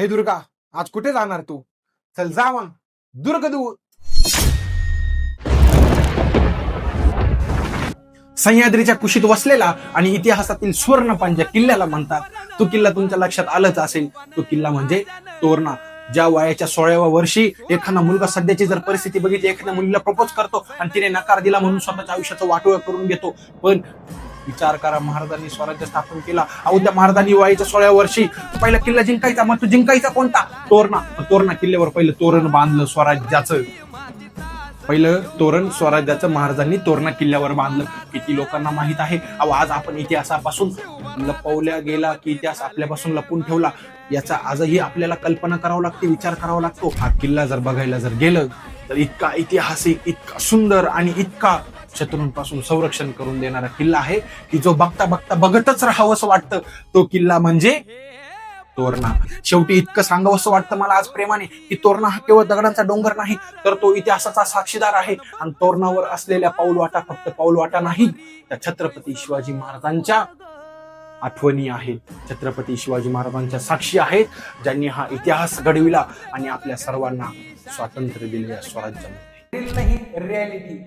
हे दुर्गा, आज कुठे जाणार तू? चल जा मग. दुर्गदूत. सह्याद्रीच्या कुशीत वसलेला आणि इतिहासातील स्वर्णपांज्या किल्ल्याला म्हणतात. तो किल्ला तुमच्या लक्षात आलंच असेल. तो किल्ला म्हणजे तोरणा. ज्या वयाच्या 16व्या वर्षी एखादा मुलगा, सध्याची जर परिस्थिती बघितली, एखाद्या मुलीला प्रपोज करतो आणि तिने नकार दिला म्हणून स्वतःच्या आयुष्याचं वाटोळं करून घेतो. पण विचार करा, महाराजांनी स्वराज्य स्थापन केला. अहो, त्या महाराजांनी वयाच्या 16व्या वर्षी पहिला किल्ला जिंकायचा. मग तो जिंकायचा कोणता? तोरणा. तोरणा किल्ल्यावर पहिलं तोरण बांधलं स्वराज्याचं. पहिलं तोरण स्वराज्याचं महाराजांनी तोरणा किल्ल्यावर बांधलं. किती लोकांना माहित आहे? अहो, आज आपण इतिहासापासून लपवल्या गेला की इतिहास आपल्यापासून लपून ठेवला, याचा आजही आपल्याला कल्पना करावं लागते, विचार करावा लागतो. हा किल्ला जर बघायला जर गेलं तर इतका ऐतिहासिक, इतका सुंदर आणि इतका शत्रूंपासून संरक्षण करून देणारा किल्ला आहे की जो बघता बघता बघतच राहावं असं वाटतं. तो किल्ला म्हणजे तोरणा. शेवटी इतकं सांगावंसं वाटतं मला आज प्रेमाने की तोरणा हा केवळ दगडांचा डोंगर नाही, तर तो इतिहासाचा साक्षीदार आहे. आणि तोरणावर असलेल्या पाऊलवाटा फक्त पाऊलवाटा नाही, त्या छत्रपती शिवाजी महाराजांच्या आठवणी आहेत. छत्रपती शिवाजी महाराजांच्या साक्षी आहेत, ज्यांनी हा इतिहास घडविला आणि आपल्या सर्वांना स्वातंत्र्य दिले या स्वराज्यामध्ये. रियालिटी